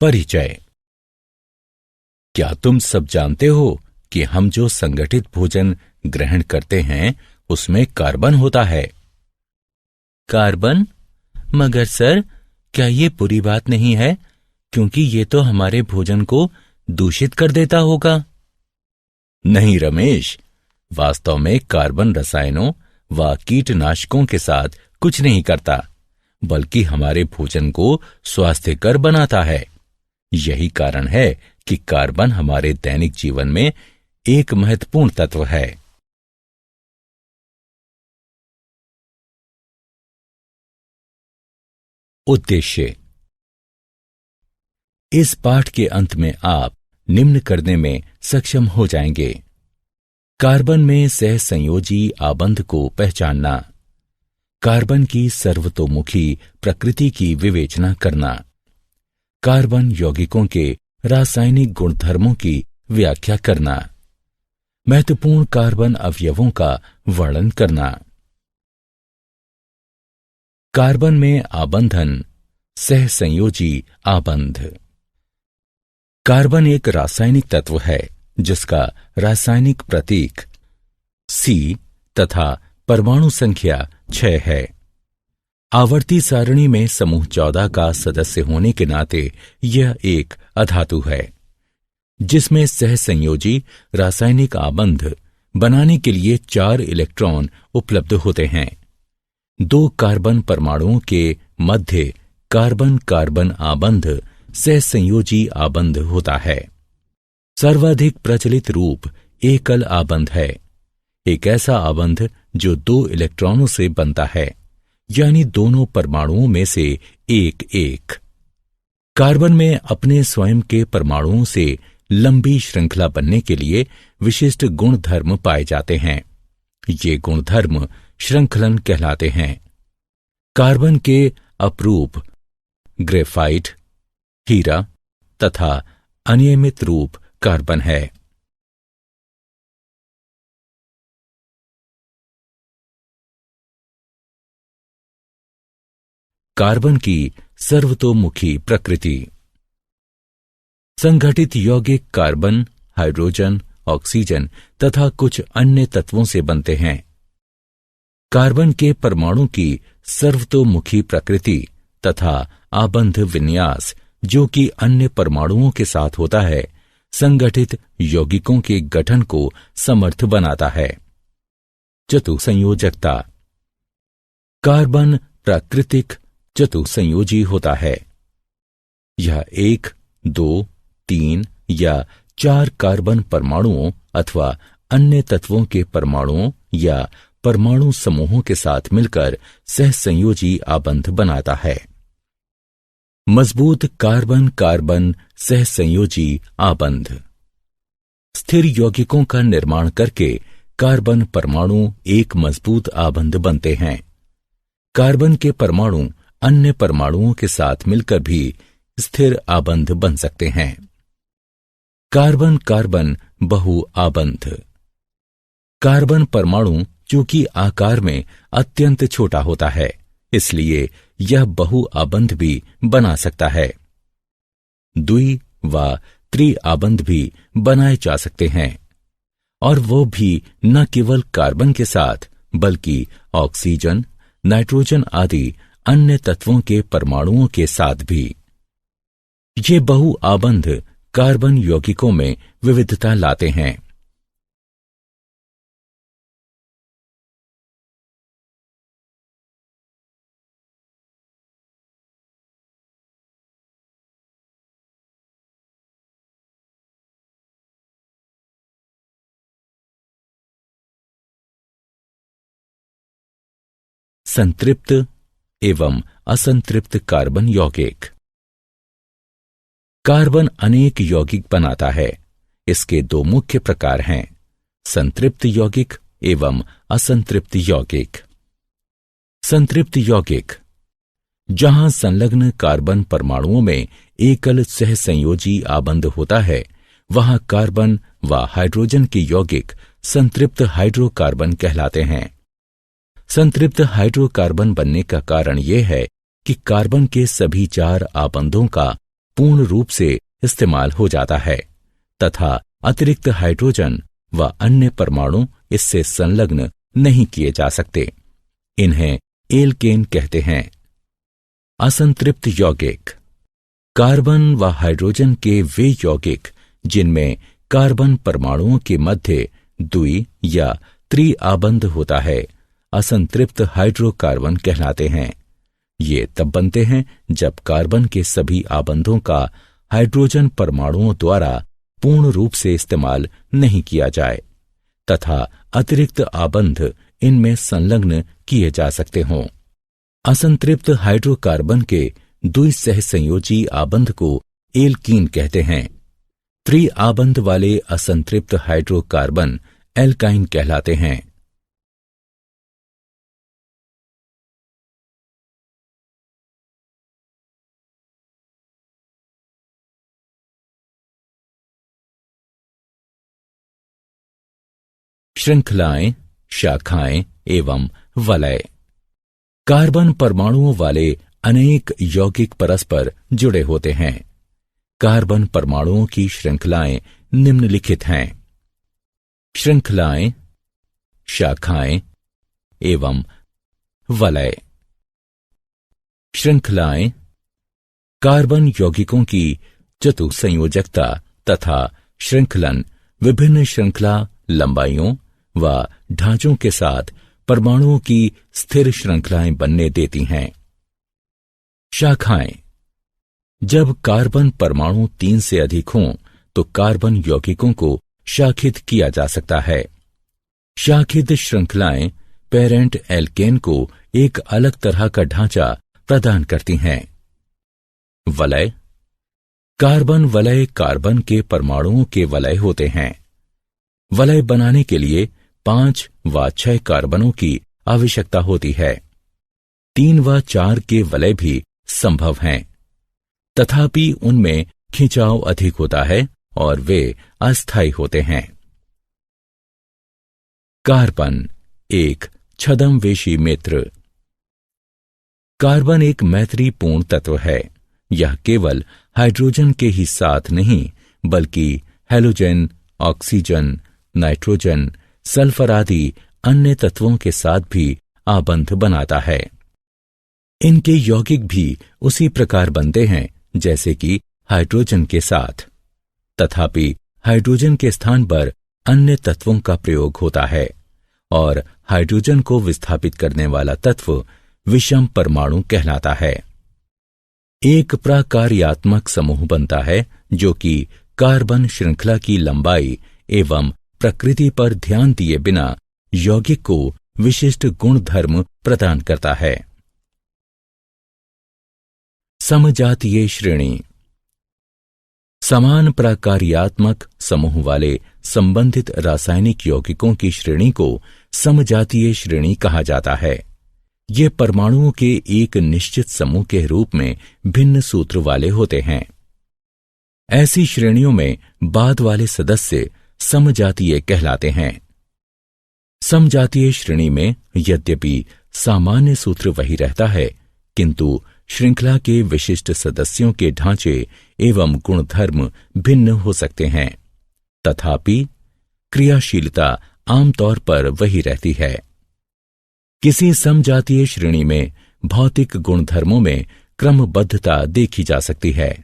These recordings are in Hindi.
परिचय। क्या तुम सब जानते हो कि हम जो संगठित भोजन ग्रहण करते हैं उसमें कार्बन होता है? कार्बन? मगर सर, क्या ये बुरी बात नहीं है, क्योंकि ये तो हमारे भोजन को दूषित कर देता होगा। नहीं रमेश, वास्तव में कार्बन रसायनों व कीटनाशकों के साथ कुछ नहीं करता, बल्कि हमारे भोजन को स्वास्थ्यकर बनाता है। यही कारण है कि कार्बन हमारे दैनिक जीवन में एक महत्वपूर्ण तत्व है। उद्देश्य। इस पाठ के अंत में आप निम्न करने में सक्षम हो जाएंगे: कार्बन में सहसंयोजी आबंध को पहचानना, कार्बन की सर्वतोमुखी प्रकृति की विवेचना करना, कार्बन यौगिकों के रासायनिक गुणधर्मों की व्याख्या करना, महत्वपूर्ण कार्बन अवयवों का वर्णन करना। कार्बन में आबंधन, सहसंयोजी आबंध। कार्बन एक रासायनिक तत्व है जिसका रासायनिक प्रतीक C तथा परमाणु संख्या 6 है। आवर्ती सारणी में समूह 14 का सदस्य होने के नाते यह एक अधातु है, जिसमें सहसंयोजी रासायनिक आबंध बनाने के लिए 4 इलेक्ट्रॉन उपलब्ध होते हैं। 2 कार्बन परमाणुओं के मध्य कार्बन कार्बन आबंध सहसंयोजी आबंध होता है। सर्वाधिक प्रचलित रूप एकल आबंध है, एक ऐसा आबंध जो 2 इलेक्ट्रॉनों से बनता है, यानी दोनों परमाणुओं में से एक एक। कार्बन में अपने स्वयं के परमाणुओं से लंबी श्रृंखला बनने के लिए विशिष्ट गुणधर्म पाए जाते हैं। ये गुणधर्म श्रृंखलन कहलाते हैं। कार्बन के अपरूप ग्रेफाइट, हीरा तथा अनियमित रूप कार्बन है। कार्बन की सर्वतोमुखी प्रकृति। संगठित यौगिक कार्बन, हाइड्रोजन, ऑक्सीजन तथा कुछ अन्य तत्वों से बनते हैं। कार्बन के परमाणु की सर्वतोमुखी प्रकृति तथा आबंध विन्यास, जो कि अन्य परमाणुओं के साथ होता है, संगठित यौगिकों के गठन को समर्थ बनाता है। चतुसंयोजकता। कार्बन प्राकृतिक चतुसंयोजी होता है। यह 1, 2, 3 या 4 कार्बन परमाणुओं अथवा अन्य तत्वों के परमाणुओं या परमाणु समूहों के साथ मिलकर सहसंयोजी आबंध बनाता है। मजबूत कार्बन कार्बन सहसंयोजी आबंध। स्थिर यौगिकों का निर्माण करके कार्बन परमाणु एक मजबूत आबंध बनते हैं। कार्बन के परमाणु अन्य परमाणुओं के साथ मिलकर भी स्थिर आबंध बन सकते हैं। कार्बन कार्बन बहु आबंध। कार्बन परमाणु चूंकि आकार में अत्यंत छोटा होता है, इसलिए यह बहु आबंध भी बना सकता है। द्वि व त्रि आबंध भी बनाए जा सकते हैं, और वो भी न केवल कार्बन के साथ बल्कि ऑक्सीजन, नाइट्रोजन आदि अन्य तत्वों के परमाणुओं के साथ भी। ये बहु आबंध कार्बन यौगिकों में विविधता लाते हैं। संतृप्त एवं असंतृप्त कार्बन यौगिक। कार्बन अनेक यौगिक बनाता है। इसके 2 मुख्य प्रकार हैं: संतृप्त यौगिक एवं असंतृप्त यौगिक। संतृप्त यौगिक, जहां संलग्न कार्बन परमाणुओं में एकल सहसंयोजी आबंध होता है, वहां कार्बन व हाइड्रोजन के यौगिक संतृप्त हाइड्रोकार्बन कहलाते हैं। संतृप्त हाइड्रोकार्बन बनने का कारण यह है कि कार्बन के सभी 4 आबंधों का पूर्ण रूप से इस्तेमाल हो जाता है तथा अतिरिक्त हाइड्रोजन व अन्य परमाणु इससे संलग्न नहीं किए जा सकते। इन्हें एल्केन कहते हैं। असंतृप्त यौगिक कार्बन व हाइड्रोजन के वे यौगिक जिनमें कार्बन परमाणुओं के मध्य द्वि या त्रि आबंध होता है, असंतृप्त हाइड्रोकार्बन कहलाते हैं। ये तब बनते हैं जब कार्बन के सभी आबंधों का हाइड्रोजन परमाणुओं द्वारा पूर्ण रूप से इस्तेमाल नहीं किया जाए तथा अतिरिक्त आबंध इनमें संलग्न किए जा सकते हों। असंतृप्त हाइड्रोकार्बन के द्विसहसंयोजी आबंध को एल्कीन कहते हैं। त्रि आबंध वाले असंतृप्त हाइड्रोकार्बन एल्काइन कहलाते हैं। श्रृंखलाएं, शाखाएं एवं वलय। कार्बन परमाणुओं वाले अनेक यौगिक परस्पर जुड़े होते हैं। कार्बन परमाणुओं की श्रृंखलाएं निम्नलिखित हैं। श्रृंखलाएं, शाखाएं एवं वलय। श्रृंखलाएं कार्बन यौगिकों की चतुसंयोजकता तथा श्रृंखलन विभिन्न श्रृंखला लंबाइयों व ढांचों के साथ परमाणुओं की स्थिर श्रृंखलाएं बनने देती हैं। शाखाएं जब कार्बन परमाणु 3 से अधिक हों तो कार्बन यौगिकों को शाखित किया जा सकता है। शाखित श्रृंखलाएं पेरेंट एल्केन को एक अलग तरह का ढांचा प्रदान करती हैं। वलय कार्बन वलय कार्बन के परमाणुओं के वलय होते हैं। वलय बनाने के लिए 5 व 6 कार्बनों की आवश्यकता होती है। 3 व 4 के वलय भी संभव हैं, तथापि उनमें खिंचाव अधिक होता है और वे अस्थायी होते हैं। कार्बन एक छद्मवेशी मित्र। कार्बन एक मैत्रीपूर्ण तत्व है। यह केवल हाइड्रोजन के ही साथ नहीं बल्कि हैलोजन, ऑक्सीजन, नाइट्रोजन, सल्फर आदि अन्य तत्वों के साथ भी आबंध बनाता है। इनके यौगिक भी उसी प्रकार बनते हैं जैसे कि हाइड्रोजन के साथ, तथापि हाइड्रोजन के स्थान पर अन्य तत्वों का प्रयोग होता है और हाइड्रोजन को विस्थापित करने वाला तत्व विषम परमाणु कहलाता है। एक प्राकार्यात्मक समूह बनता है जो कि कार्बन श्रृंखला की लंबाई एवं प्रकृति पर ध्यान दिए बिना यौगिक को विशिष्ट गुण धर्म प्रदान करता है। समजातीय श्रेणी समान प्राकार्यात्मक समूह वाले संबंधित रासायनिक यौगिकों की श्रेणी को समजातीय श्रेणी कहा जाता है। ये परमाणुओं के एक निश्चित समूह के रूप में भिन्न सूत्र वाले होते हैं। ऐसी श्रेणियों में बाद वाले सदस्य समजातीय कहलाते हैं। समजातीय श्रेणी में यद्यपि सामान्य सूत्र वही रहता है, किंतु श्रृंखला के विशिष्ट सदस्यों के ढांचे एवं गुणधर्म भिन्न हो सकते हैं, तथापि क्रियाशीलता आमतौर पर वही रहती है। किसी समजातीय श्रेणी में भौतिक गुणधर्मों में क्रमबद्धता देखी जा सकती है।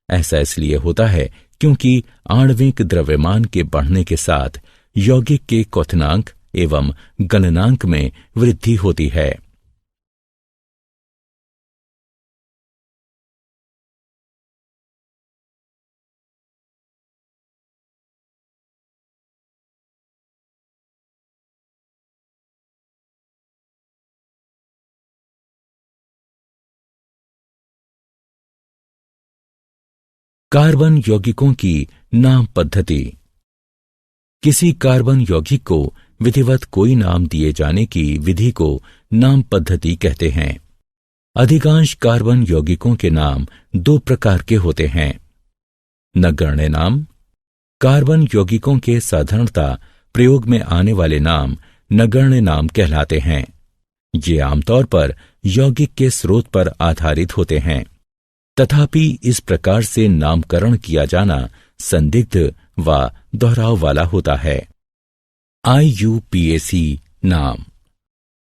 ऐसा इसलिए होता है क्योंकि आणविक द्रव्यमान के बढ़ने के साथ यौगिक के क्वथनांक एवं गलनांक में वृद्धि होती है। कार्बन यौगिकों की नाम पद्धति। किसी कार्बन यौगिक को विधिवत कोई नाम दिए जाने की विधि को नाम पद्धति कहते हैं। अधिकांश कार्बन यौगिकों के नाम 2 प्रकार के होते हैं। नगण्य नाम। कार्बन यौगिकों के साधारणता प्रयोग में आने वाले नाम नगण्य नाम कहलाते हैं। ये आमतौर पर यौगिक के स्रोत पर आधारित होते हैं। तथापि इस प्रकार से नामकरण किया जाना संदिग्ध व दोहराव वाला होता है। IUPAC नाम।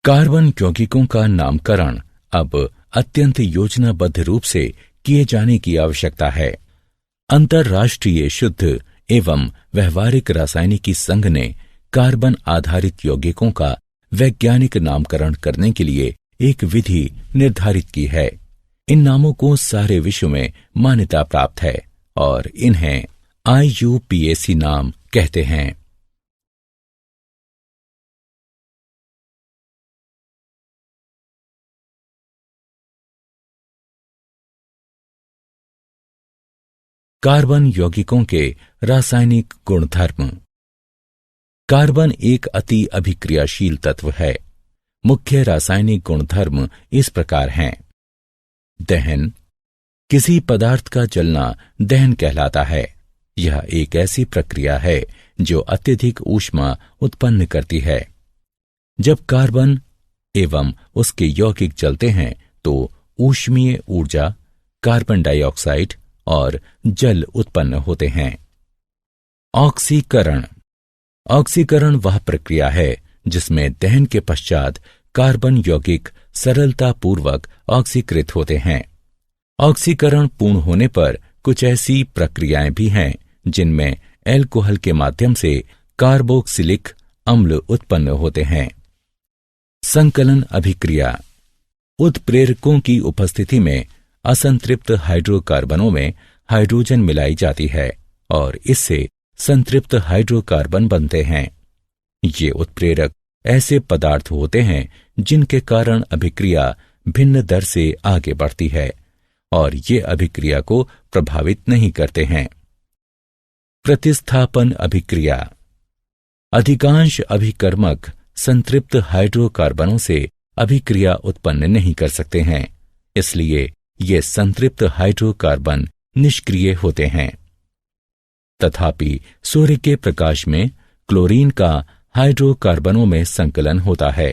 कार्बन यौगिकों का नामकरण अब अत्यंत योजनाबद्ध रूप से किए जाने की आवश्यकता है। अंतर्राष्ट्रीय शुद्ध एवं व्यवहारिक रासायनिकी संघ ने कार्बन आधारित यौगिकों का वैज्ञानिक नामकरण करने के लिए एक विधि निर्धारित की है। इन नामों को सारे विश्व में मान्यता प्राप्त है और इन्हें IUPAC नाम कहते हैं। कार्बन यौगिकों के रासायनिक गुणधर्म। कार्बन एक अति अभिक्रियाशील तत्व है। मुख्य रासायनिक गुणधर्म इस प्रकार हैं। दहन। किसी पदार्थ का जलना दहन कहलाता है। यह एक ऐसी प्रक्रिया है जो अत्यधिक ऊष्मा उत्पन्न करती है। जब कार्बन एवं उसके यौगिक जलते हैं तो ऊष्मीय ऊर्जा, कार्बन डाइऑक्साइड और जल उत्पन्न होते हैं। ऑक्सीकरण। ऑक्सीकरण वह प्रक्रिया है जिसमें दहन के पश्चात कार्बन यौगिक सरलतापूर्वक ऑक्सीकृत होते हैं। ऑक्सीकरण पूर्ण होने पर कुछ ऐसी प्रक्रियाएं भी हैं जिनमें एल्कोहल के माध्यम से कार्बोक्सिलिक अम्ल उत्पन्न होते हैं। संकलन अभिक्रिया। उत्प्रेरकों की उपस्थिति में असंतृप्त हाइड्रोकार्बनों में हाइड्रोजन मिलाई जाती है और इससे संतृप्त हाइड्रोकार्बन बनते हैं। ये उत्प्रेरक ऐसे पदार्थ होते हैं जिनके कारण अभिक्रिया भिन्न दर से आगे बढ़ती है और ये अभिक्रिया को प्रभावित नहीं करते हैं। प्रतिस्थापन अभिक्रिया। अधिकांश अभिकर्मक संतृप्त हाइड्रोकार्बनों से अभिक्रिया उत्पन्न नहीं कर सकते हैं, इसलिए ये संतृप्त हाइड्रोकार्बन निष्क्रिय होते हैं। तथापि सूर्य के प्रकाश में क्लोरीन का हाइड्रोकार्बनों में संकलन होता है।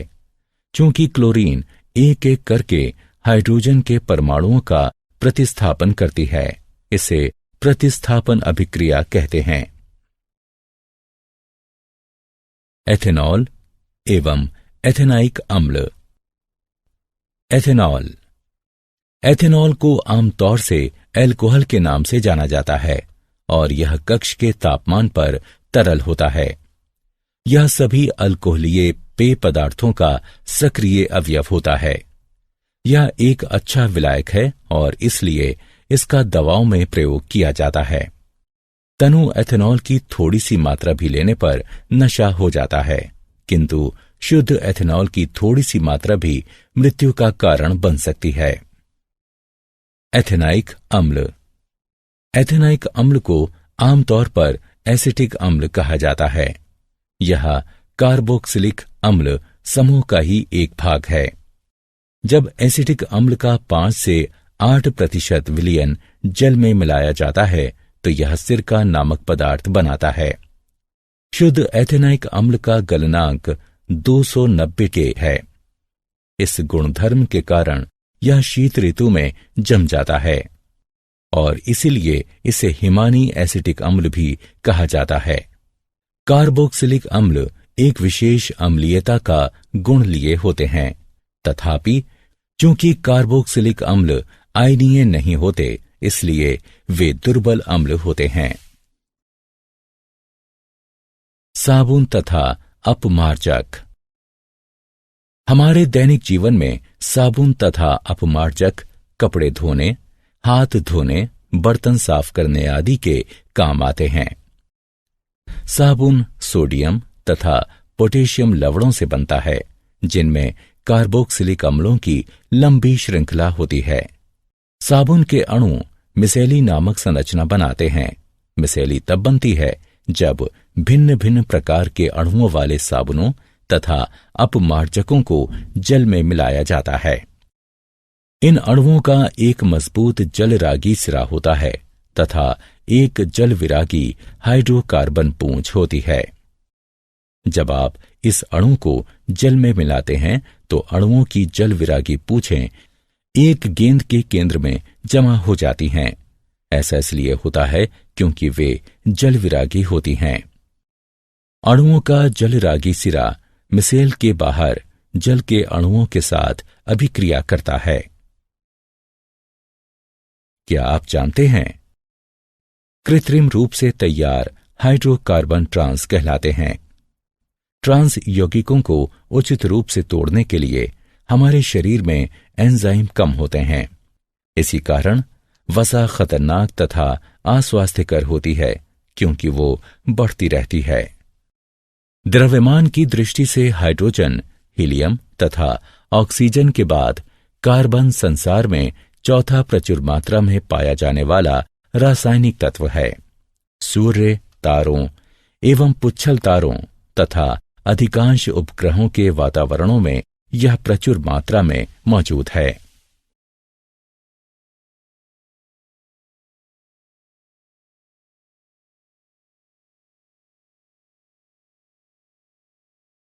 चूंकि क्लोरीन एक एक करके हाइड्रोजन के परमाणुओं का प्रतिस्थापन करती है, इसे प्रतिस्थापन अभिक्रिया कहते हैं। एथेनॉल एवं एथेनाइक अम्ल। एथेनॉल। एथेनॉल को आमतौर से एल्कोहल के नाम से जाना जाता है और यह कक्ष के तापमान पर तरल होता है। यह सभी अल्कोहलीय पेय पदार्थों का सक्रिय अवयव होता है। यह एक अच्छा विलायक है और इसलिए इसका दवाओं में प्रयोग किया जाता है। तनु एथेनॉल की थोड़ी सी मात्रा भी लेने पर नशा हो जाता है, किंतु शुद्ध एथेनॉल की थोड़ी सी मात्रा भी मृत्यु का कारण बन सकती है। एथेनाइक अम्ल। एथेनाइक अम्ल को आमतौर पर एसिटिक अम्ल कहा जाता है। यह कार्बोक्सिलिक अम्ल समूह का ही एक भाग है। जब एसिटिक अम्ल का 5 से 8% विलयन जल में मिलाया जाता है तो यह सिरका नामक पदार्थ बनाता है। शुद्ध एथेनाइक अम्ल का गलनांक 290 के है। इस गुणधर्म के कारण यह शीत ऋतु में जम जाता है और इसीलिए इसे हिमानी एसिटिक अम्ल भी कहा जाता है। कार्बोक्सिलिक अम्ल एक विशेष अम्लीयता का गुण लिए होते हैं, तथापि चूंकि कार्बोक्सिलिक अम्ल आयनीय नहीं होते, इसलिए वे दुर्बल अम्ल होते हैं। साबुन तथा अपमार्जक। हमारे दैनिक जीवन में साबुन तथा अपमार्जक कपड़े धोने, हाथ धोने, बर्तन साफ करने आदि के काम आते हैं। साबुन सोडियम तथा पोटेशियम लवणों से बनता है, जिनमें कार्बोक्सिलिक अम्लों की लंबी श्रृंखला होती है। साबुन के अणु मिसेली नामक संरचना बनाते हैं। मिसेली तब बनती है जब भिन्न भिन्न प्रकार के अणुओं वाले साबुनों तथा अपमार्जकों को जल में मिलाया जाता है। इन अणुओं का एक मजबूत जलरागी सिरा होता है तथा एक जल विरागी हाइड्रोकार्बन पूंछ होती है। जब आप इस अणु को जल में मिलाते हैं तो अणुओं की जल विरागी पूंछें एक गेंद के केंद्र में जमा हो जाती हैं। ऐसा इसलिए होता है क्योंकि वे जलविरागी होती हैं। अणुओं का जलरागी सिरा मिसेल के बाहर जल के अणुओं के साथ अभिक्रिया करता है। क्या आप जानते हैं? कृत्रिम रूप से तैयार हाइड्रोकार्बन ट्रांस कहलाते हैं। ट्रांस यौगिकों को उचित रूप से तोड़ने के लिए हमारे शरीर में एंजाइम कम होते हैं। इसी कारण वसा खतरनाक तथा अस्वास्थ्यकर होती है क्योंकि वो बढ़ती रहती है। द्रव्यमान की दृष्टि से हाइड्रोजन, हीलियम तथा ऑक्सीजन के बाद कार्बन संसार में चौथा प्रचुर मात्रा में पाया जाने वाला रासायनिक तत्व है। सूर्य, तारों एवं पुच्छल तारों तथा अधिकांश उपग्रहों के वातावरणों में यह प्रचुर मात्रा में मौजूद है।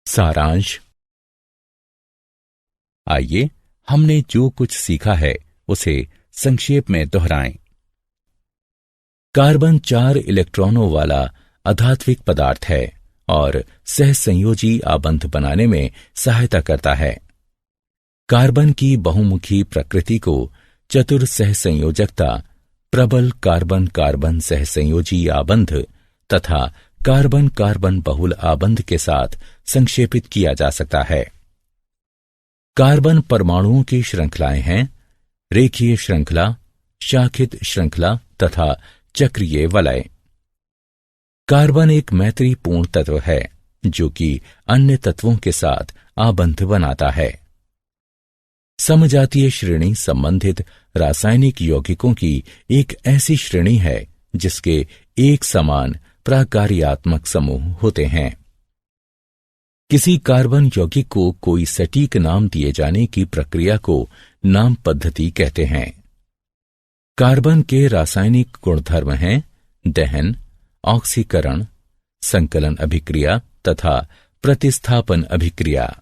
सारांश। आइए हमने जो कुछ सीखा है उसे संक्षेप में दोहराएं। कार्बन 4 इलेक्ट्रॉनों वाला अधात्विक पदार्थ है और सहसंयोजी आबंध बनाने में सहायता करता है। कार्बन की बहुमुखी प्रकृति को चतुर सहसंयोजकता, प्रबल कार्बन कार्बन सहसंयोजी आबंध तथा कार्बन कार्बन बहुल आबंध के साथ संक्षेपित किया जा सकता है। कार्बन परमाणुओं की श्रृंखलाएं हैं रेखीय श्रृंखला, शाखित श्रृंखला तथा चक्रीय वलय। कार्बन एक मैत्रीपूर्ण तत्व है जो कि अन्य तत्वों के साथ आबंध बनाता है। समजातीय श्रेणी संबंधित रासायनिक यौगिकों की एक ऐसी श्रेणी है जिसके एक समान प्राकार्यात्मक समूह होते हैं। किसी कार्बन यौगिक को कोई सटीक नाम दिए जाने की प्रक्रिया को नाम पद्धति कहते हैं। कार्बन के रासायनिक गुणधर्म हैं दहन, ऑक्सीकरण, संकलन अभिक्रिया तथा प्रतिस्थापन अभिक्रिया।